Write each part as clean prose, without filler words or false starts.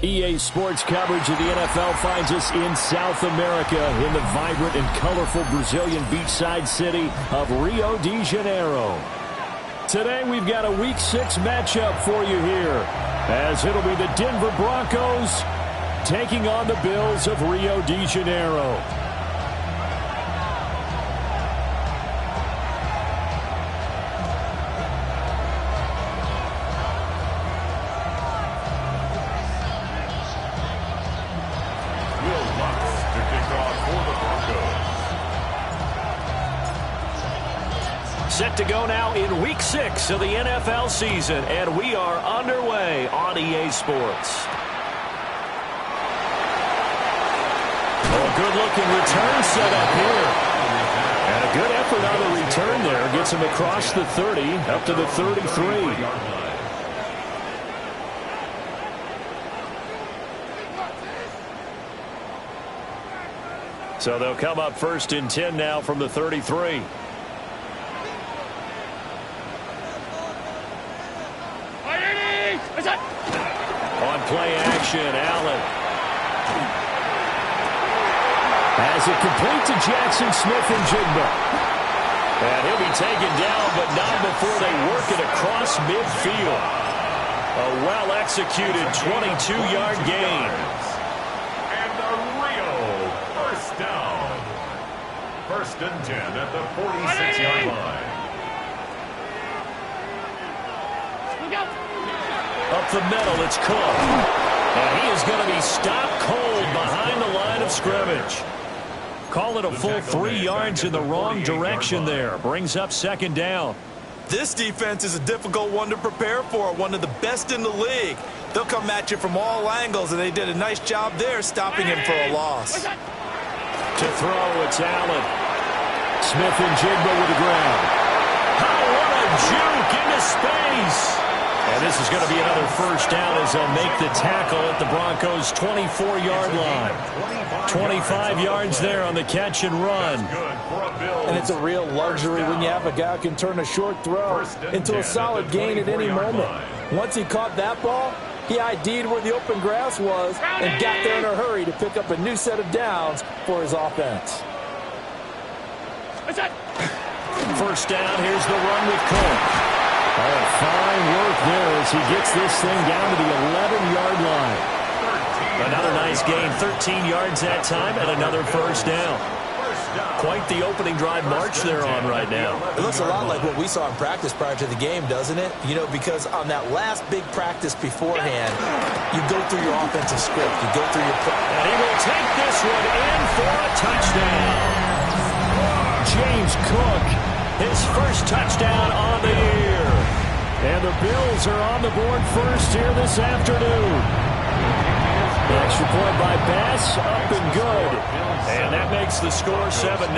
EA Sports coverage of the NFL finds us in South America in the vibrant and colorful Brazilian beachside city of Rio de Janeiro. Today we've got a Week 6 matchup for you here, as it'll be the Denver Broncos taking on the Bills of Rio de Janeiro. Set to go now in Week 6 of the NFL season, and we are underway on EA Sports. Oh, good-looking return set up here. And a good effort on the return there. Gets him across the 30, up to the 33. So they'll come up 1st and 10 now from the 33. On play action, Allen has it complete to Jackson Smith-Njigba. And he'll be taken down, but not before they work it across midfield. A well-executed 22-yard gain. And the real first down. 1st and 10 at the 46-yard line. Up the middle, it's Cook. And he is going to be stopped cold behind the line of scrimmage. Call it a full 3 yards in the wrong direction there. Brings up 2nd down. This defense is a difficult one to prepare for, one of the best in the league. They'll come at you from all angles, and they did a nice job there stopping him for a loss. To throw, it's Allen. Smith-Njigba with the ground. Oh, what a juke into space. And this is going to be another 1st down as they'll make the tackle at the Broncos' 24-yard line. 25 yards there on the catch and run. And it's a real luxury when you have a guy who can turn a short throw into a solid gain at any moment. Once he caught that ball, he ID'd where the open grass was and got there in a hurry to pick up a new set of downs for his offense. 1st down, here's the run with Cook. Oh, fine work there as he gets this thing down to the 11-yard line. Another nice gain, 13 yards that time, and another 1st down. Quite the opening drive march they're on right now. It looks a lot like what we saw in practice prior to the game, doesn't it? You know, because on that last big practice beforehand, you go through your offensive script. You go through your... And he will take this one in for a touchdown. James Cook, his 1st touchdown on the year. And the Bills are on the board first here this afternoon. The extra point by Bass, up and good. And that makes the score 7-0.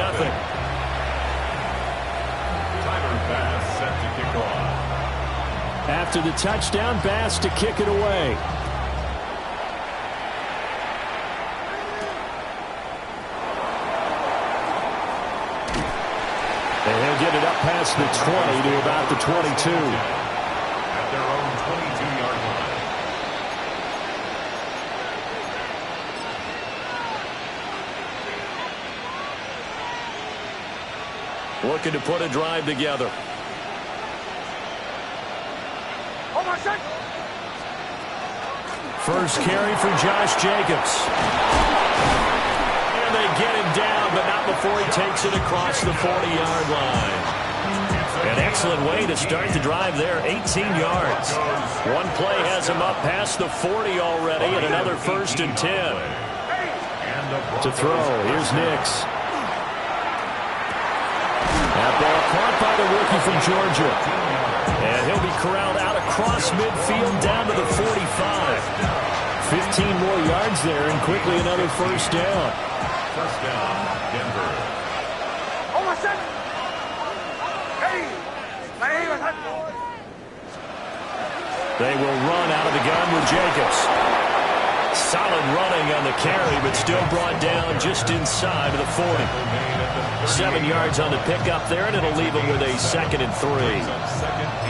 Tyler Bass set to kick off. After the touchdown, Bass to kick it away. And he'll get it up past the 20 to about the 22. At their own 22-yard line. Looking to put a drive together. First carry for Josh Jacobs. And they get him down, but not before he takes it across the 40-yard line. An excellent way to start the drive there, 18 yards. One play has him up past the 40 already, and another 1st and 10. To throw, here's Nix. That ball caught by the rookie from Georgia. And he'll be corralled out across midfield down to the 45. 15 more yards there, and quickly another 1st down. 1st down, Denver. They will run out of the gun with Jacobs. Solid running on the carry, but still brought down just inside of the 40. 7 yards on the pickup there, and it'll leave him with a 2nd and 3.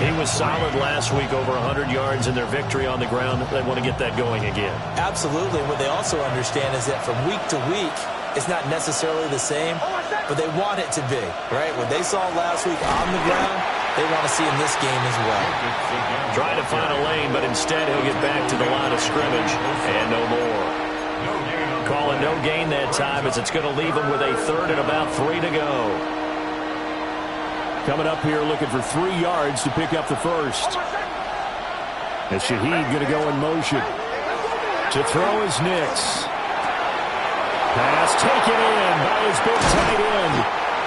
He was solid last week, over 100 yards in their victory on the ground. They want to get that going again. Absolutely. What they also understand is that from week to week, it's not necessarily the same, but they want it to be, right? What they saw last week on the ground, they want to see in this game as well. Trying to find a lane, but instead he'll get back to the line of scrimmage and no more. Calling no gain that time as it's going to leave him with a 3rd and about 3 to go. Coming up here looking for 3 yards to pick up the first. As Shaheed going to go in motion. To throw is Nix. Pass taken in by his big tight end.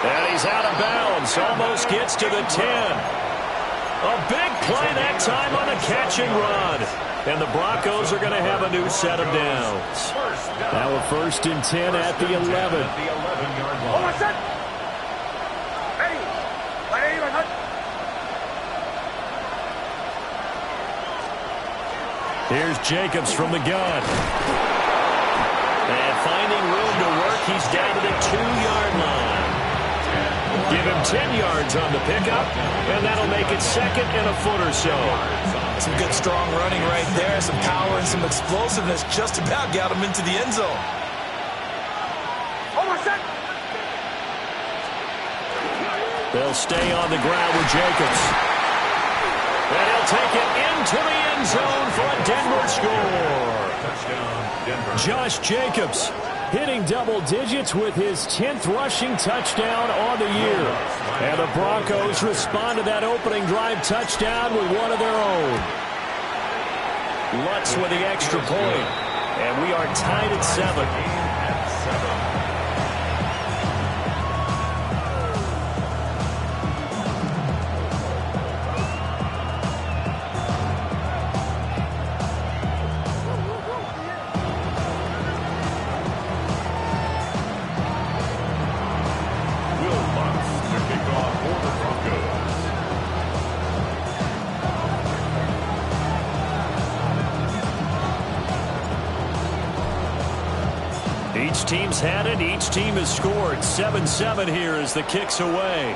And he's out of bounds. Almost gets to the 10. A big play that time on the catch and run. And the Broncos are going to have a new set of downs. Now a 1st and 10 at the 11. Here's Jacobs from the gun. And finding room to work, he's down to the 2-yard line. Give him 10 yards on the pickup, and that'll make it 2nd and a foot or so. Some good strong running right there, some power and some explosiveness just about got him into the end zone. They'll stay on the ground with Jacobs. And he'll take it into the end zone for a Denver score. Josh Jacobs hitting double digits with his 10th rushing touchdown on the year. And the Broncos respond to that opening drive touchdown with one of their own. Lutz with the extra point. And we are tied at 7. Each team's had it. Each team has scored. 7-7 here as the kick's away.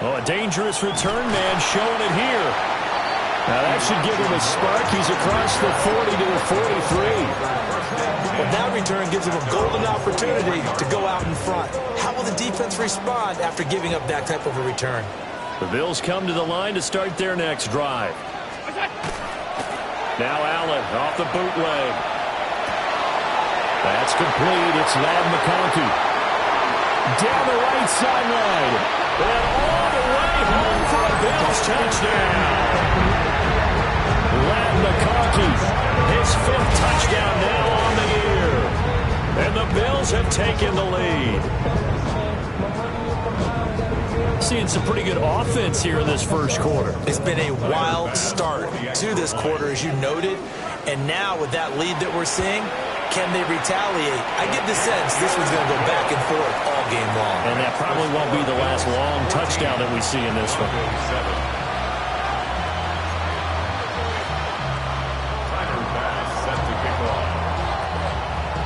Oh, a dangerous return man showing it here. Now that should give him a spark. He's across the 40 to the 43. But that return gives him a golden opportunity to go out in front. How will the defense respond after giving up that type of a return? The Bills come to the line to start their next drive. Now Allen off the bootleg. That's complete. It's Ladd McConkey. Down the right sideline. And all the way home for a Bills touchdown. Ladd McConkey, his 5th touchdown now on the year. And the Bills have taken the lead. Seeing some pretty good offense here in this first quarter. It's been a wild start to this quarter, as you noted. And now with that lead that we're seeing, can they retaliate? I get the sense this one's going to go back and forth all game long. And that probably won't be the last long touchdown that we see in this one.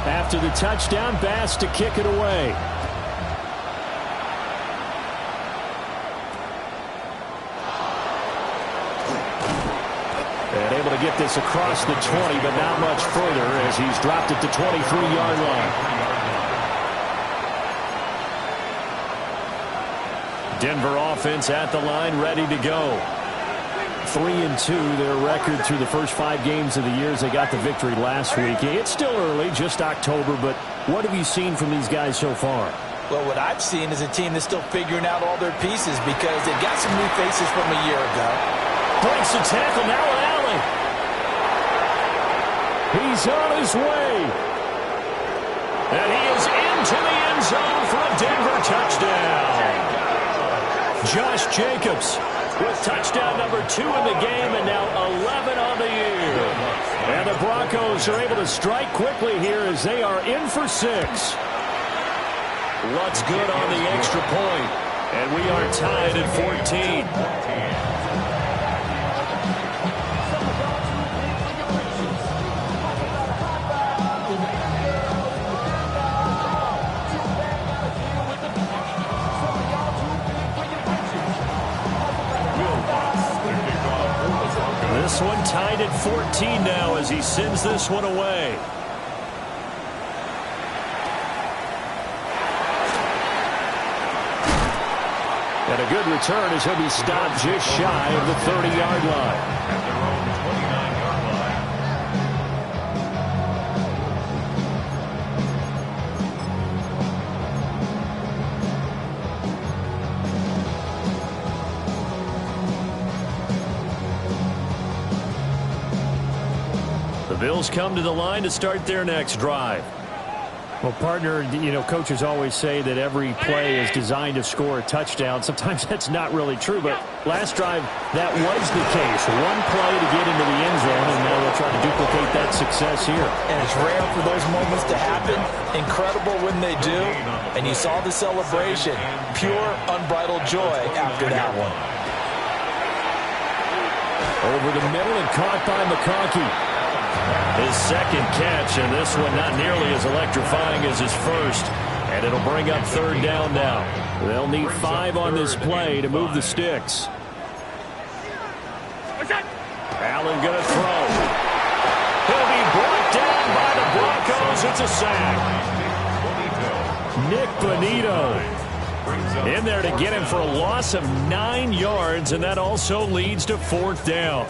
After the touchdown, Bass to kick it away. And able to get this across the 20, but not much further as he's dropped it to 23-yard line. Denver offense at the line, ready to go. 3-2, their record through the first 5 games of the year as they got the victory last week. It's still early, just October, but what have you seen from these guys so far? Well, what I've seen is a team that's still figuring out all their pieces because they've got some new faces from a year ago. Breaks the tackle, now Allen. He's on his way. And he is into the end zone for a Denver touchdown. Josh Jacobs with touchdown number 2 in the game and now 11 on the year. And the Broncos are able to strike quickly here as they are in for 6. Lutz good on the extra point. And we are tied at 14. This one tied at 14 now as he sends this one away. And a good return as he'll be stopped just shy of the 30-yard line. At their own 29-yard line. The Bills come to the line to start their next drive. Well, partner, you know, coaches always say that every play is designed to score a touchdown. Sometimes that's not really true, but last drive, that was the case. One play to get into the end zone, and now they'll try to duplicate that success here. And it's rare for those moments to happen. Incredible when they do. And you saw the celebration. Pure, unbridled joy after that one. Over the middle and caught by McConkey. His second catch, and this one not nearly as electrifying as his first. And it'll bring up third down now. They'll need 5 on this play to move the sticks. Allen going to throw. He'll be brought down by the Broncos. It's a sack. Nick Bonito in there to get him for a loss of 9 yards, and that also leads to fourth down.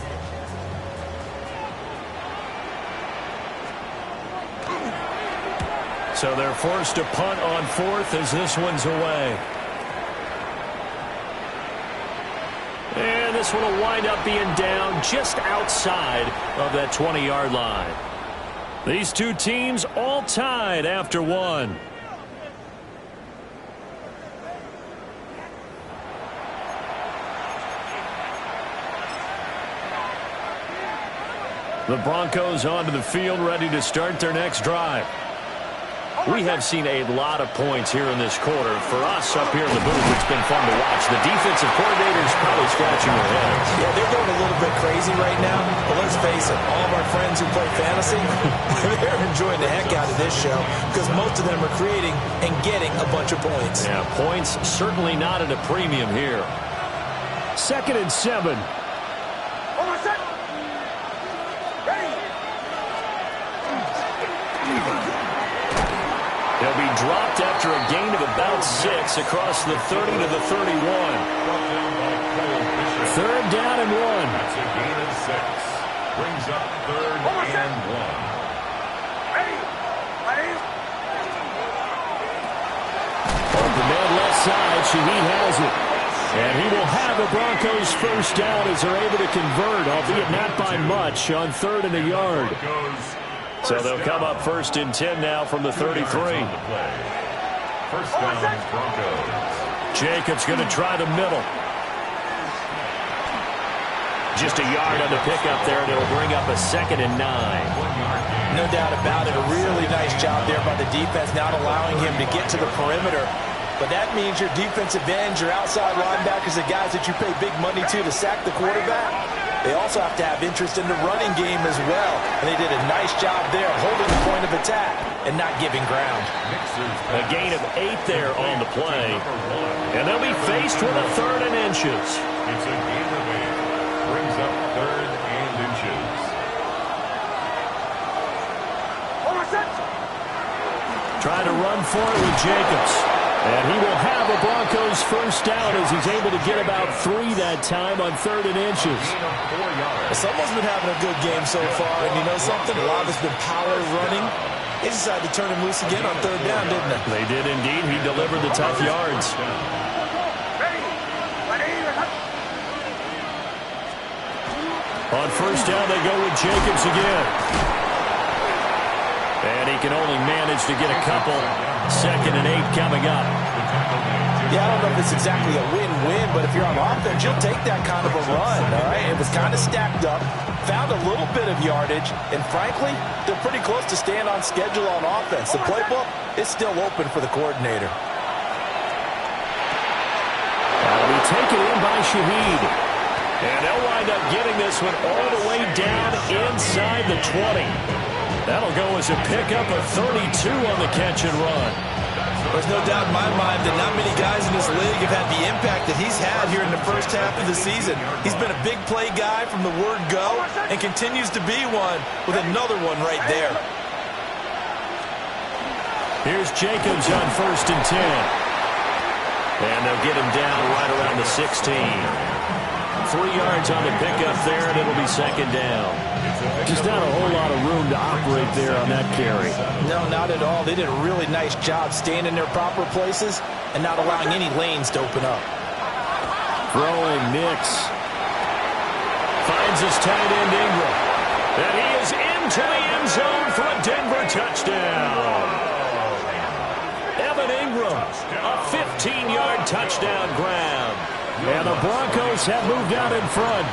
So they're forced to punt on fourth as this one's away. And this one will wind up being down just outside of that 20-yard line. These two teams all tied after one. The Broncos onto the field, ready to start their next drive. We have seen a lot of points here in this quarter. For us up here in the booth, it's been fun to watch. The defensive coordinators probably scratching their heads. Yeah, they're going a little bit crazy right now. But let's face it, all of our friends who play fantasy, they're enjoying the heck out of this show because most of them are creating and getting a bunch of points. Yeah, points certainly not at a premium here. 2nd and 7. He'll be dropped after a gain of about 6 across the 30 to the 31. Third down and 1. That's a gain of 6. Brings up third and 1. Open man left side. Shaheed has it. And he will have the Broncos first down as they're able to convert, albeit not by much, on 3rd and a yard. So they'll come up 1st and 10 now from the 33. First down, Broncos. Jacobs going to try the middle. Just a yard on the pickup there, and it'll bring up a 2nd and 9. No doubt about it. A really nice job there by the defense, not allowing him to get to the perimeter. But that means your defensive ends, your outside linebackers, the guys that you pay big money to sack the quarterback, they also have to have interest in the running game as well. And they did a nice job there holding the point of attack and not giving ground. A gain of 8 there on the play. And they'll be faced with a 3rd and inches. It's a gain of 8. Brings up 3rd and inches. Trying to run for it with Jacobs. And he will have a Broncos first down as he's able to get about 3 that time on 3rd and inches. Someone's been having a good game so far, and you know something? A lot of it's been power running. They decided to turn him loose again on 3rd down, didn't they? They did indeed. He delivered the tough yards. On first down, they go with Jacobs again. And he can only manage to get a couple. 2nd and 8 coming up. Yeah, I don't know if it's exactly a win-win, but if you're on offense, you'll take that kind of a run, all right? It was kind of stacked up, found a little bit of yardage, and frankly, they're pretty close to staying on schedule on offense. The playbook is still open for the coordinator. taken in by Shaheed. And they'll wind up getting this one all the way down inside the 20. That'll go as a pickup of 32 on the catch and run. There's no doubt in my mind that not many guys in this league have had the impact that he's had here in the first half of the season. He's been a big play guy from the word go and continues to be one with another one right there. Here's Jacobs on 1st and 10. And they'll get him down right around the 16. 3 yards on the pickup there, and it'll be 2nd down. Just not a whole lot of room to operate there on that carry. No, not at all. They did a really nice job staying in their proper places and not allowing any lanes to open up. Throwing Nix. Finds his tight end Ingram. And he is into the end zone for a Denver touchdown. Evan Ingram, a 15-yard touchdown grab. And the Broncos have moved out in front.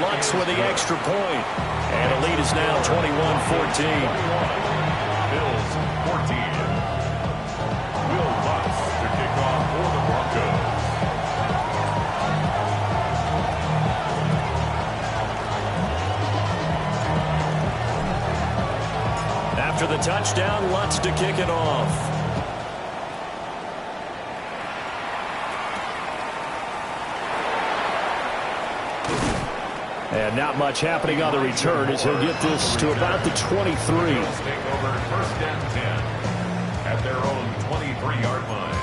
Lutz with the extra point. And the lead is now 21-14. Bills 14. Will Lutz to kick off for the Broncos. After the touchdown, Lutz to kick it off. And not much happening on the return as he'll get this to about the 23. Take over 1st and 10 at their own 23-yard line.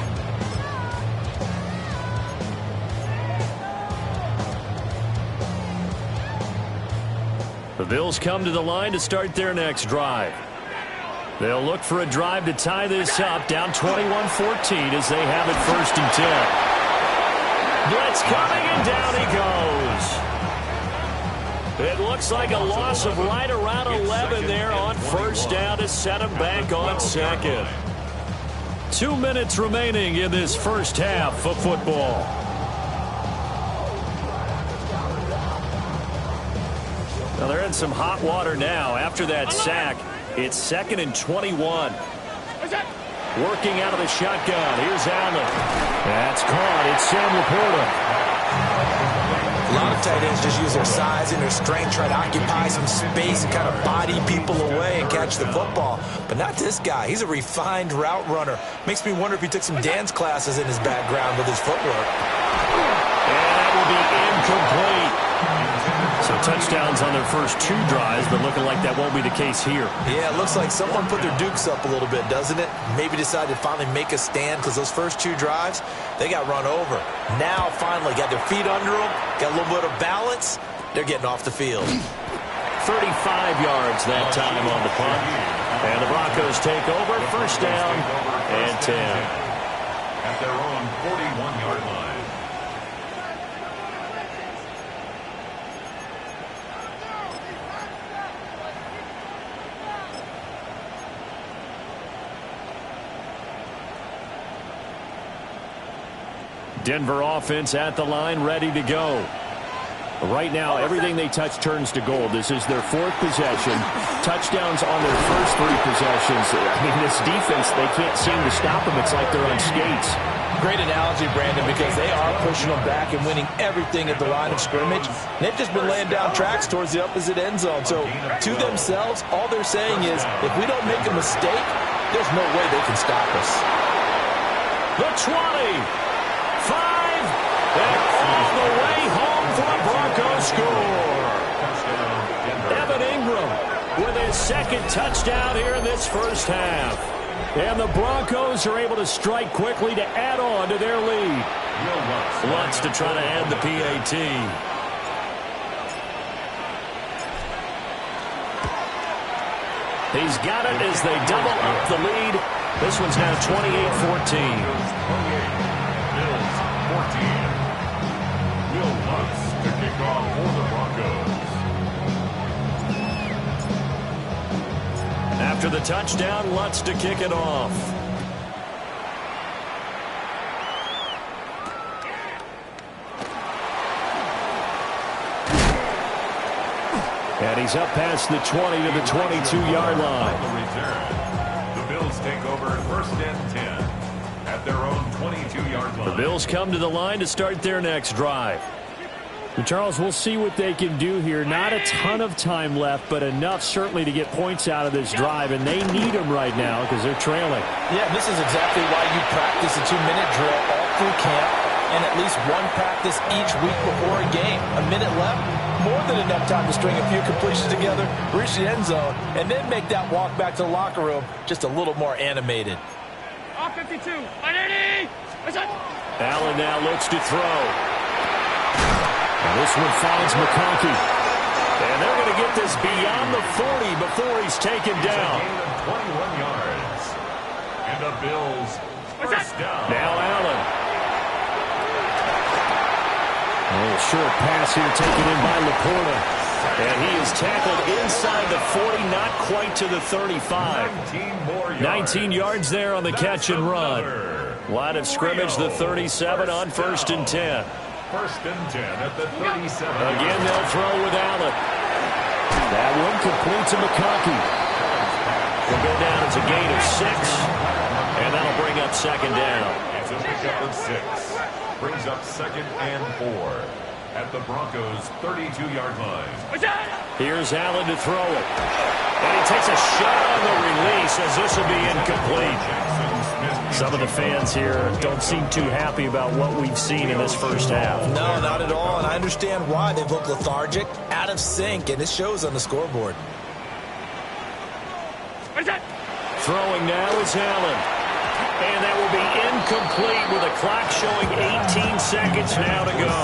The Bills come to the line to start their next drive. They'll look for a drive to tie this up, down 21-14 as they have it 1st and 10. Blitz coming, and down he goes. It looks like a loss of right around 11 there on 1st down to set him back on 2nd. 2 minutes remaining in this first half of football. Now they're in some hot water now. After that sack, it's 2nd and 21. Working out of the shotgun. Here's Allen. That's caught. It's Sam Laporta. A lot of tight ends just use their size and their strength, try to occupy some space and kind of body people away and catch the football. But not this guy. He's a refined route runner. Makes me wonder if he took some dance classes in his background with his footwork. And that will be incomplete. So touchdowns on their first 2 drives, but looking like that won't be the case here. Yeah, it looks like someone put their dukes up a little bit, doesn't it? Maybe decided to finally make a stand because those first 2 drives, they got run over. Now, finally, got their feet under them, got a little bit of balance. They're getting off the field. 35 yards that time on the punt. And the Broncos take over, 1st down and 10. At their own 41-yard line. Denver offense at the line, ready to go. Right now, everything they touch turns to gold. This is their 4th possession. Touchdowns on their first 3 possessions. I mean, this defense, they can't seem to stop them. It's like they're on skates. Great analogy, Brandon, because they are pushing them back and winning everything at the line of scrimmage. And they've just been laying down tracks towards the opposite end zone. So, to themselves, all they're saying is, if we don't make a mistake, there's no way they can stop us. The 20. 5, and all the way home for the Broncos score. Evan Ingram with his 2nd touchdown here in this first half. And the Broncos are able to strike quickly to add on to their lead. Lutz to try to add the PAT. He's got it as they double up the lead. This one's now 28-14. 14. Will Lutz to kick off for the Broncos. After the touchdown, Lutz to kick it off. And he's up past the 20 to the 22-yard line. The return. The Bills Broncos take over 1st and 10 at their own 22-yard line. The Bills come to the line to start their next drive. And Charles, we'll see what they can do here. Not a ton of time left, but enough certainly to get points out of this drive, and they need them right now because they're trailing. Yeah, this is exactly why you practice a 2-minute drill all through camp and at least one practice each week before a game. A minute left, more than enough time to string a few completions together, reach the end zone, and then make that walk back to the locker room just a little more animated. Off 52, 180! Allen now looks to throw. And this one finds McConkey. And they're going to get this beyond the 40 before he's taken down. Gain of 21 yards. And the Bills first down. Now Allen. A little short pass here taken in by Laporta. And he is tackled inside the 40, not quite to the 35. 19 more yards. 19 yards there on the catch and run. Line of scrimmage, the 37 on 1st and 10. 1st and 10 at the 37. Again, they'll throw with Allen. That one complete to McConkey. Will go down as a gain of 6. And that'll bring up 2nd down. It's a pickup of 6. Brings up 2nd and 4 at the Broncos' 32-yard line. Here's Allen to throw it. And he takes a shot on the release as this will be incomplete. Some of the fans here don't seem too happy about what we've seen in this first half. No, not at all, and I understand why. They've looked lethargic, out of sync, and it shows on the scoreboard. Throwing now is Allen. And that will be incomplete with a clock showing 18 seconds now to go.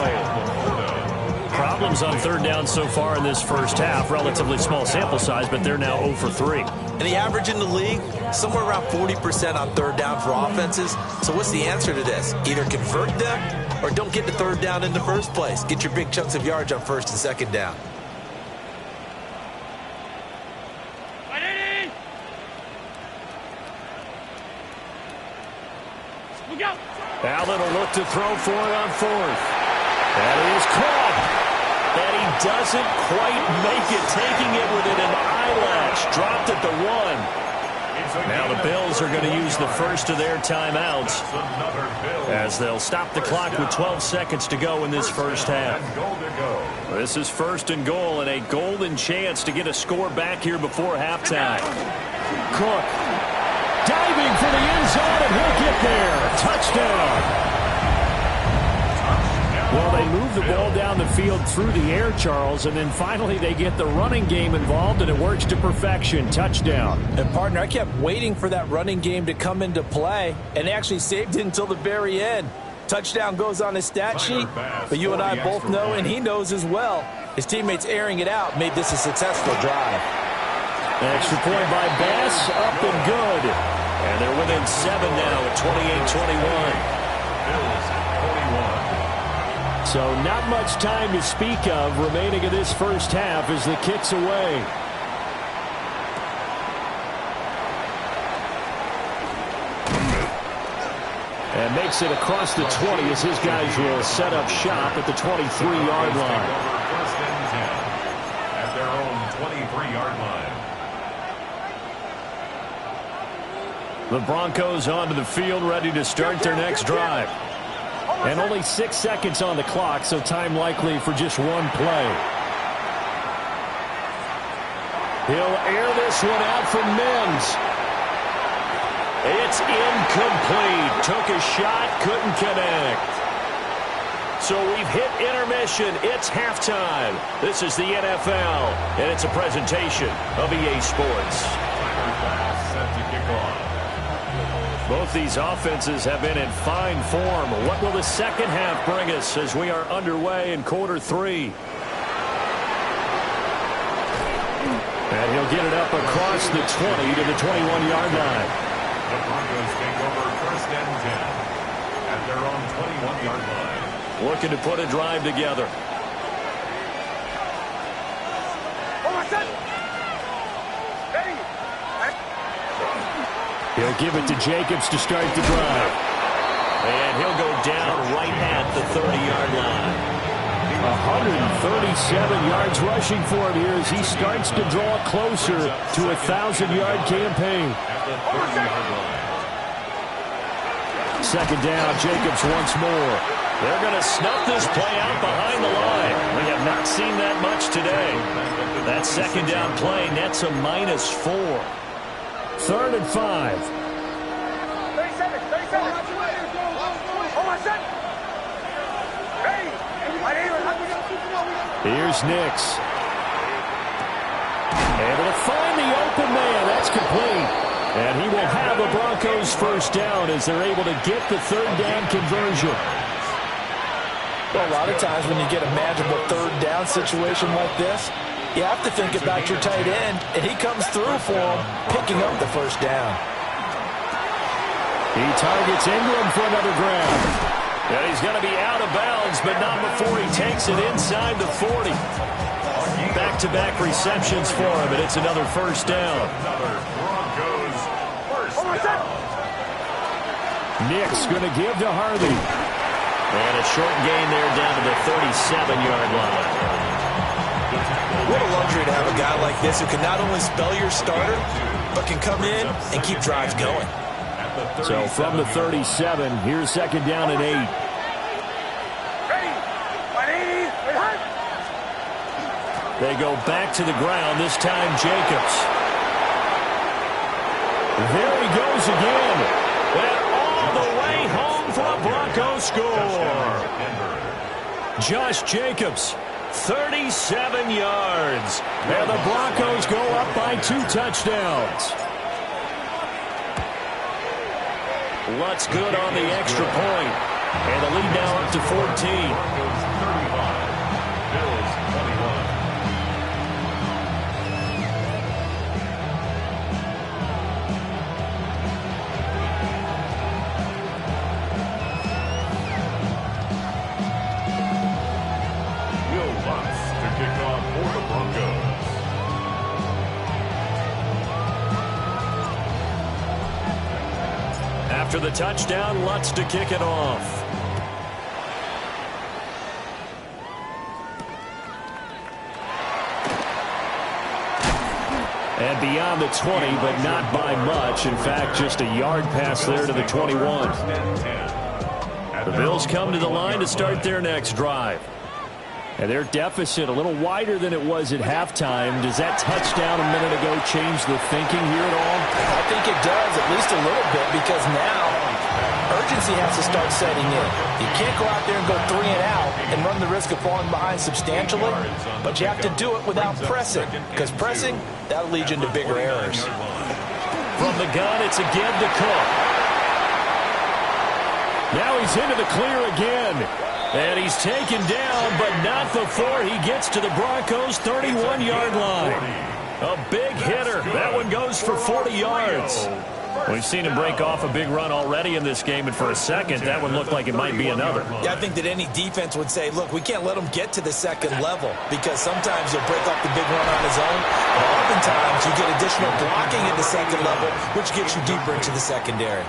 Problems on 3rd down so far in this first half. Relatively small sample size, but they're now 0 for 3. And the average in the league, somewhere around 40% on 3rd down for offenses. So what's the answer to this? Either convert them or don't get to 3rd down in the first place. Get your big chunks of yards on 1st and 2nd down. Allen will look to throw for it on 4th. That is caught. And he doesn't quite make it, taking it within an eyelash. Dropped at the 1. Now the Bills are going to use the first of their timeouts as they'll stop the clock with 12 seconds to go in this first half. This is 1st and goal and a golden chance to get a score back here before halftime. Cook diving for the end zone, and he'll get there. Touchdown. Well, they move the ball down the field through the air, Charles, and then finally they get the running game involved, and it works to perfection. Touchdown. And, partner, I kept waiting for that running game to come into play, and actually saved it until the very end. Touchdown goes on his stat sheet, but you and I both know, and he knows as well, his teammates airing it out made this a successful drive. Extra point by Bass, up and good. And they're within 7 now at 28-21. So not much time to speak of remaining in this first half as the kick's away. And makes it across the 20 as his guys will set up shop at the 23-yard line. First and 10 at their own 23-yard line. The Broncos onto the field, ready to start their next drive. And only 6 seconds on the clock, so time likely for just one play. He'll air this one out from Mims. It's incomplete. Took a shot, couldn't connect. So we've hit intermission. It's halftime. This is the NFL, and it's a presentation of EA Sports. Set to kick off. Both these offenses have been in fine form. What will the second half bring us as we are underway in quarter 3? And he'll get it up across the 20 to the 21-yard line. The Broncos take over first and 10 at their own 21-yard line. Looking to put a drive together. He'll give it to Jacobs to start the drive. And he'll go down right at the 30-yard line. 137 yards rushing for him here as he starts to draw closer to a 1,000-yard campaign. Second down, Jacobs once more. They're going to snuff this play out behind the line. We have not seen that much today. That second down play nets a -4. 3rd and 5. 37. Here's Nix. Able to find the open man. That's complete. And he will have the Broncos first down as they're able to get the 3rd down conversion. Well, a lot of times when you get a manageable 3rd down situation like this, you have to think about your tight end, and he comes through for him, picking up the first down. He targets Ingram for another grab. And he's going to be out of bounds, but not before he takes it inside the 40. Back-to-back receptions for him, and it's another first down. Nick's going to give to Harvey. And a short gain there down to the 37-yard line. What a luxury to have a guy like this who can not only spell your starter, but can come in and keep drives going. So from the 37, here's second down and 8. They go back to the ground, this time Jacobs. There he goes again. And all the way home for a Bronco score. Josh Jacobs, 37 yards. And the Broncos go up by 2 touchdowns. Lutz good on the extra point. And the lead now up to 14. After the touchdown, Lutz to kick it off. And beyond the 20, but not by much. In fact, just a yard pass there to the 21. The Bills come to the line to start their next drive. And their deficit a little wider than it was at halftime. Does that touchdown a minute ago change the thinking here at all? I think it does, at least a little bit, because now urgency has to start setting in. You can't go out there and go 3 and out and run the risk of falling behind substantially, but you have to do it without pressing, because pressing, that'll lead you into bigger errors. From the gun, it's a give to Cook. Now he's into the clear again. And he's taken down, but not before he gets to the Broncos' 31-yard line. A big hitter. That one goes for 40 yards. We've seen him break off a big run already in this game, and for a second, that one looked like it might be another. Yeah, I think that any defense would say, look, we can't let him get to the second level, because sometimes he'll break off the big run on his own, but oftentimes you get additional blocking at the second level, which gets you deeper into the secondary.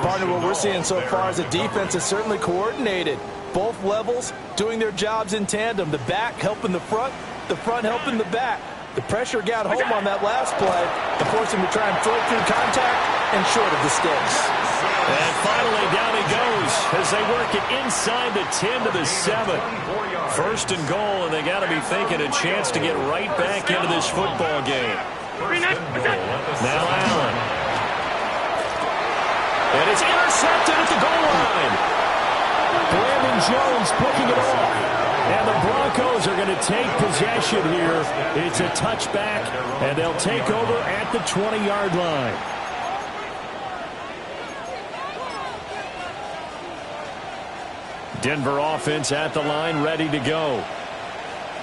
Partner, what we're seeing so far is the defense is certainly coordinated. Both levels doing their jobs in tandem. The back helping the front helping the back. The pressure got home on that last play to force him to try and throw through contact and short of the sticks. And finally down he goes as they work it inside the 10 to the 7. First and goal, and they got to be thinking a chance to get right back into this football game. Now Allen. And it's intercepted at the goal line. Brandon Jones picking it off. And the Broncos are going to take possession here. It's a touchback, and they'll take over at the 20-yard line. Denver offense at the line, ready to go.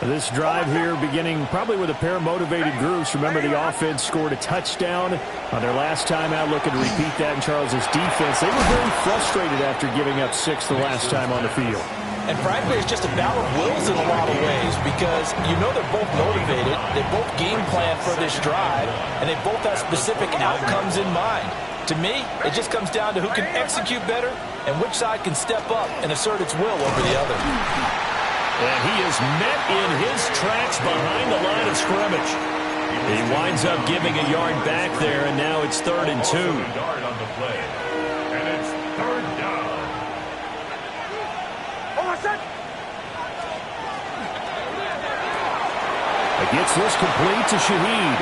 This drive here beginning probably with a pair of motivated groups. Remember, the offense scored a touchdown on their last time out, looking to repeat that in Charles's defense. They were very frustrated after giving up 6 the last time on the field. And frankly, it's just a battle of wills in a lot of ways, because you know they're both motivated, they both game plan for this drive, and they both have specific outcomes in mind. To me, it just comes down to who can execute better and which side can step up and assert its will over the other. And he is met in his tracks behind the line of scrimmage. He winds up giving a yard back there, and now it's 3rd and 2. Yard on the play. And it's 3rd down. Gets this complete to Shaheed.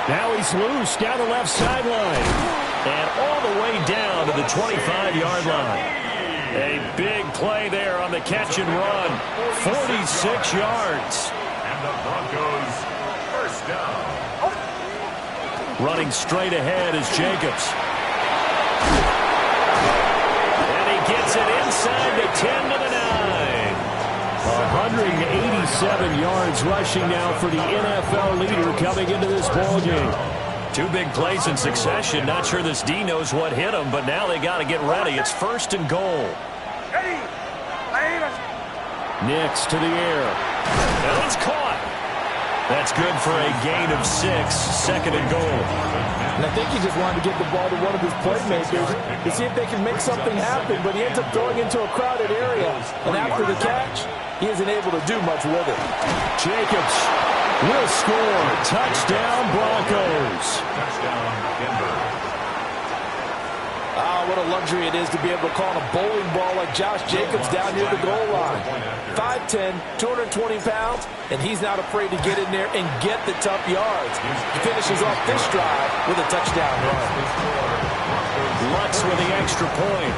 Now he's loose down the left sideline. And all the way down to the 25-yard line. A big play there on the catch and run. 46 yards. And the Broncos first down. Running straight ahead is Jacobs. And he gets it inside the 10 to the 9. 187 yards rushing now for the NFL leader coming into this ballgame. 2 big plays in succession. Not sure this D knows what hit him, but now they got to get ready. It's 1st and goal. Nix to the air. Now it's caught. That's good for a gain of 6. 2nd and goal. And I think he just wanted to get the ball to one of his playmakers to see if they can make something happen, but he ends up throwing into a crowded area. And after the catch, he isn't able to do much with it. Jacobs will score. Touchdown, Broncos. Touchdown, Denver. What a luxury it is to be able to call a bowling ball like Josh Jacobs down near the goal line. 5'10", 220 pounds, and he's not afraid to get in there and get the tough yards. He finishes off this drive with a touchdown run. Lutz with the extra point.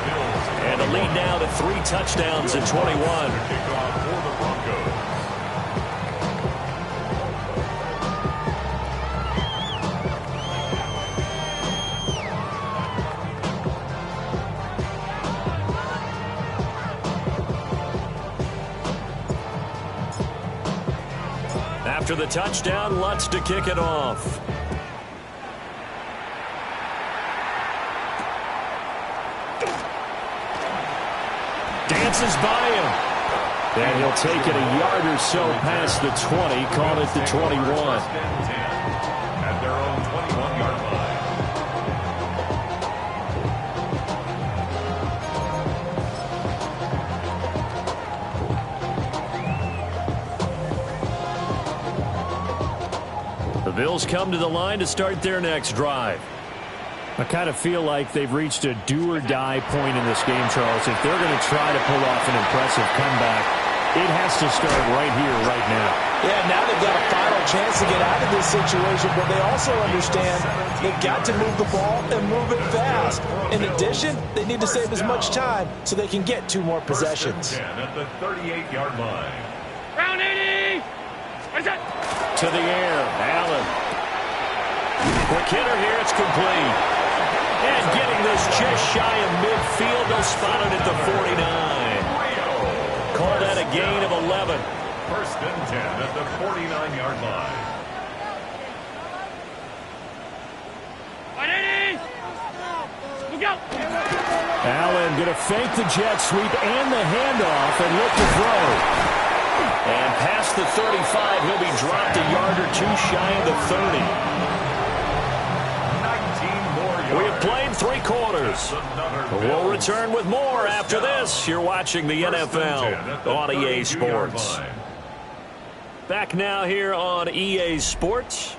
And a lead now to 3 touchdowns and 21. Kickoff for the Broncos. After the touchdown, Lutz to kick it off. Dances by him. And he'll take it a yard or so past the 20, call it the 21. At their own 21-yard line. The Bills come to the line to start their next drive. I kind of feel like they've reached a do-or-die point in this game, Charles. If they're going to try to pull off an impressive comeback, it has to start right here, right now. Yeah, now they've got a final chance to get out of this situation, but they also understand they've got to move the ball and move it fast. In addition, they need to save as much time so they can get 2 more possessions. 1st and 10 at the 38-yard line. Round 80. Where's that? To the air, Allen. Quick hitter here, it's complete. And getting this just shy of midfield, they'll spot it at the 49. Call that a gain of 11. 1st and 10 at the 49-yard line. 180. Look out. Allen going to fake the jet sweep and the handoff and look to throw. And past the 35, he'll be dropped a yard or 2 shy of the 30. 19 more yards. We have played 3 quarters. We'll return with more after this. You're watching the NFL on EA Sports. Back now here on EA Sports.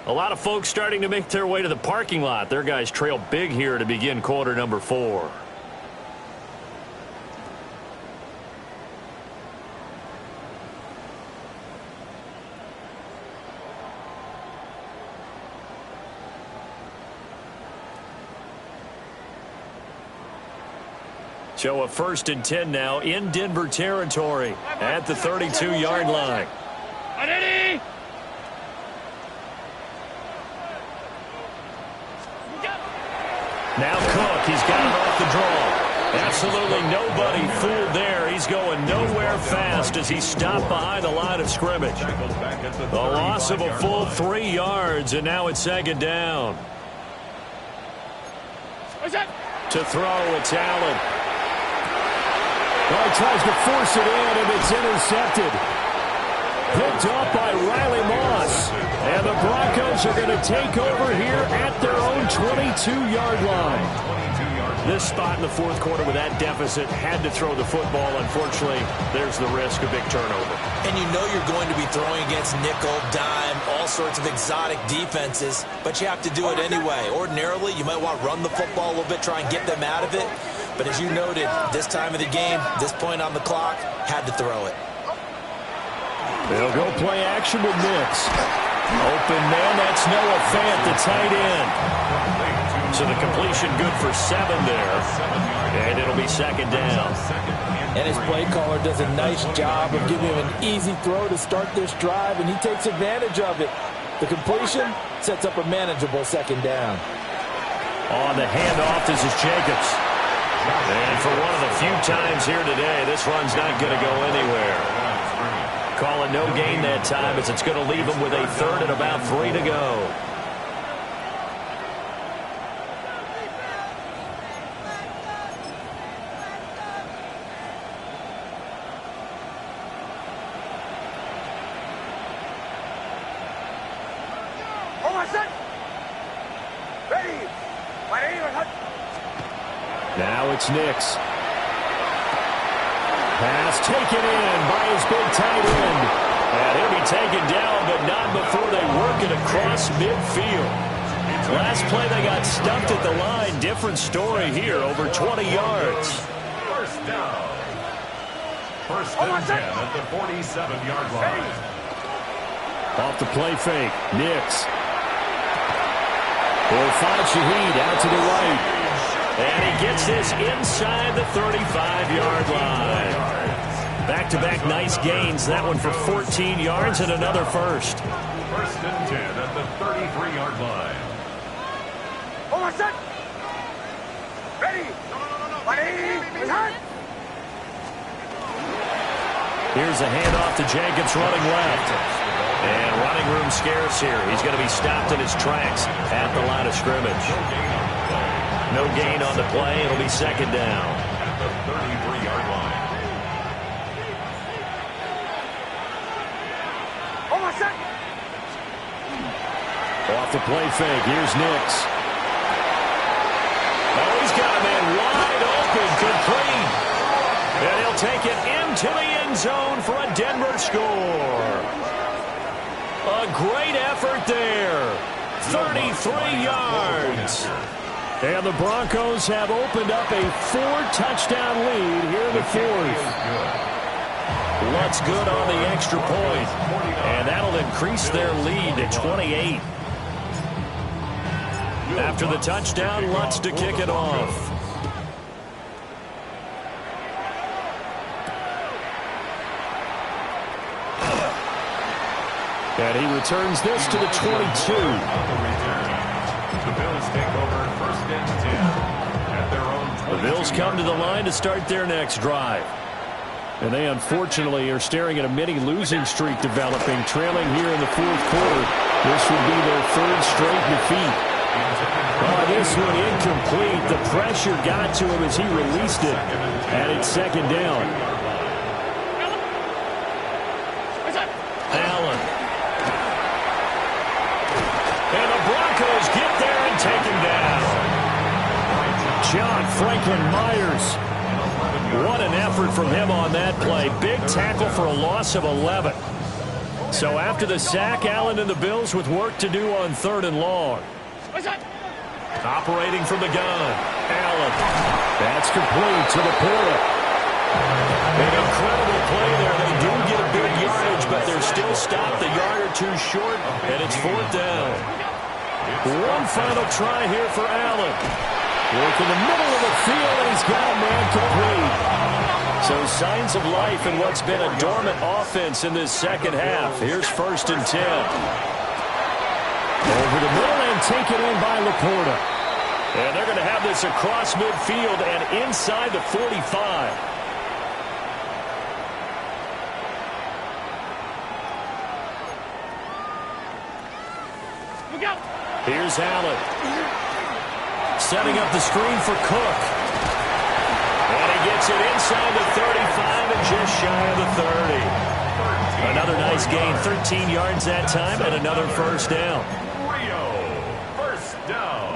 A lot of folks starting to make their way to the parking lot. Their guys trail big here to begin quarter number 4. So a 1st and 10 now in Denver territory at the 32-yard line. 180. Now Cook, he's got it off the draw. Absolutely nobody fooled there. He's going nowhere fast as he stopped behind the line of scrimmage. The loss of a full 3 yards, and now it's 2nd down. Where's that? To throw, it's Allen. Well, he tries to force it in, and it's intercepted. Picked up by Riley Moss. And the Broncos are going to take over here at their own 22-yard line. 22-yard This spot in the fourth quarter with that deficit, had to throw the football. Unfortunately, there's the risk of big turnover. And you know you're going to be throwing against nickel, dime, all sorts of exotic defenses, but you have to do it anyway. Ordinarily, you might want to run the football a little bit, try and get them out of it. But as you noted, this time of the game, this point on the clock, had to throw it. They'll go play action with Nix. Open man, that's Noah Fant, the tight end. So the completion good for 7 there. And it'll be second down. And his play caller does a nice job of giving him an easy throw to start this drive, and he takes advantage of it. The completion sets up a manageable second down. On the handoff, this is Jacobs. And for one of the few times here today, this run's not going to go anywhere. Calling no gain that time as it's going to leave him with a third and about 3 to go. Now it's Nix. Pass taken in by his big tight end. And he'll be taken down, but not before they work it across midfield. Last play they got stumped at the line. Different story here, over 20 yards. First down. First and 10 at the 47-yard line. Off the play fake, Nix. Will find Shaheed out to the right. And he gets this inside the 35-yard line. Back-to-back nice gains. That one for 14 yards and another first. First and 10 at the 33-yard line. Ready. Here's a handoff to Jacobs running left. And running room scarce here. He's going to be stopped in his tracks at the line of scrimmage. No gain on the play. It'll be second down. At the 33-yard line. Off the play fake. Here's Nix. Oh, he's got a man wide open. Complete. And he'll take it into the end zone for a Denver score. A great effort there. 33 yards. And the Broncos have opened up a 4-touchdown lead here in the fourth. Lutz good on the extra point. And that'll increase their lead to 28. After the touchdown, Lutz to kick it off. And he returns this to the 22. The Bills take over first and 10 at their own 22. The Bills come to the line to start their next drive. And they unfortunately are staring at a mini losing streak developing, trailing here in the fourth quarter. This would be their third straight defeat. Oh, this one incomplete. The pressure got to him as he released it. And it's second down. Allen. And the Broncos get there and take him down. John Franklin Myers. What an effort from him on that play. Big tackle for a loss of 11. So after the sack, Allen and the Bills with work to do on 3rd and long. Operating from the gun. Allen. That's complete to LaPorta. An incredible play there. They do get a big yardage, but they're still stopped a yard or two short, and it's 4th down. One final try here for Allen. Work in the middle of the field, and he's got a man complete. So signs of life in what's been a dormant offense in this second half. Here's 1st and 10. Over the middle and taken in by LaPorta. And they're going to have this across midfield and inside the 45. Look out. Here's Allen. Setting up the screen for Cook. And he gets it inside the 35 and just shy of the 30. Another nice gain, 13 yards that time, and another first down. Rio, first down.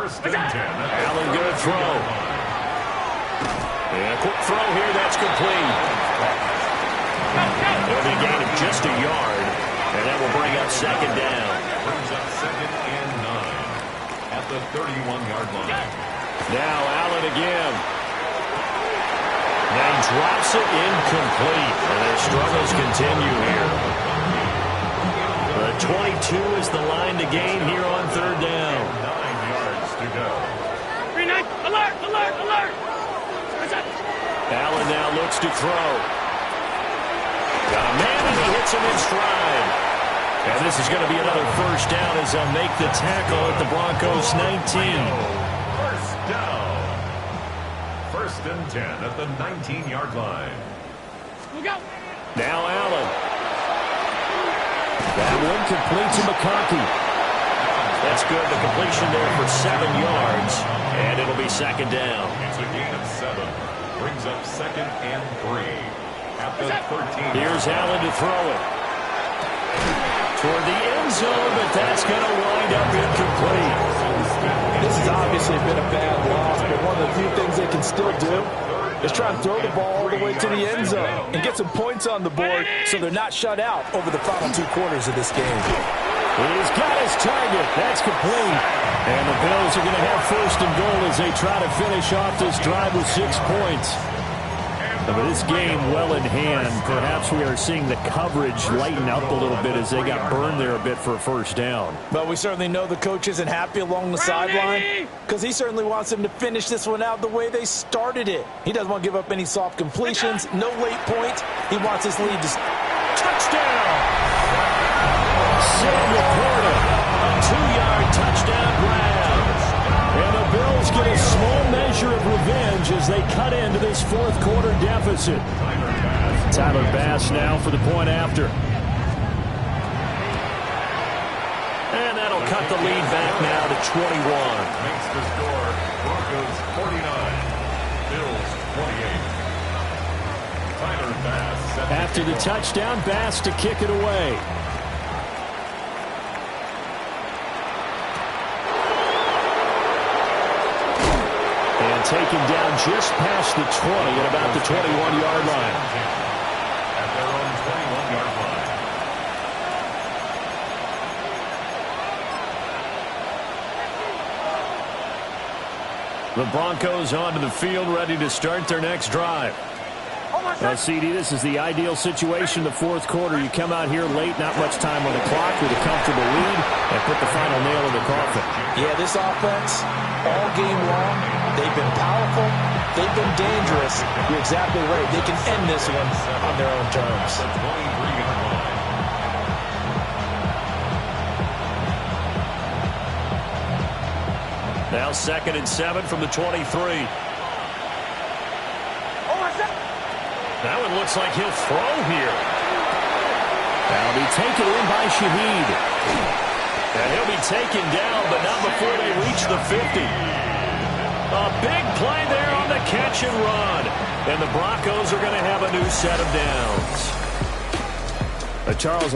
First and 10. Allen good throw. And a quick throw here, that's complete. It'll be a gain of just a yard, and that will bring up second down. Brings up 2nd and 9 at the 31-yard line. Now Allen again. Then drops it incomplete. And their struggles continue here. The 22 is the line to gain here on third down. 9 yards to go. Alert! Alert! Alert! Allen now looks to throw. Got a man and he hits him in stride. And this is going to be another first down as they'll make the tackle at the Broncos 19. First down. First and 10 at the 19-yard line. Look out! Now Allen. That one complete to McConkey. That's good. The completion there for 7 yards. And it'll be second down. It's a gain of 7. Brings up 2nd and 3 at the 13. Here's Allen to throw it. Toward the end zone, but that's going to wind up incomplete. This has obviously been a bad loss, but one of the few things they can still do is try and throw the ball all the way to the end zone and get some points on the board so they're not shut out over the final 2 quarters of this game. He's got his target. That's complete. And the Bills are going to have first and goal as they try to finish off this drive with 6 points. But this game well in hand. Perhaps we are seeing the coverage lighten up a little bit as they got burned there a bit for a first down. But we certainly know the coach isn't happy along the sideline because he certainly wants them to finish this one out the way they started it. He doesn't want to give up any soft completions, no late points. He wants his lead to touchdown. Sam Laporta, a 2-yard touchdown grab. And the Bills get a small measure of revenge as they cut into this 4th quarter deficit. Tyler Bass now for the point after. And that'll cut the lead back now to 21. Makes the score Broncos 49, Bills 28. Tyler Bass. After the touchdown, Bass to kick it away. Taken down just past the 20 at about the 21-yard line. At their own 21-yard line. The Broncos onto the field, ready to start their next drive. Now, CD, this is the ideal situation in the 4th quarter. You come out here late, not much time on the clock with a comfortable lead, and put the final nail in the coffin. Yeah, this offense, all game long, they've been powerful, they've been dangerous. You're exactly right. They can end this one on their own terms. Now 2nd and 7 from the 23. That one looks like he'll throw here. That'll be taken in by Shaheed. And he'll be taken down, but not before they reach the 50. A big play there on the catch and run. And the Broncos are going to have a new set of downs. Charles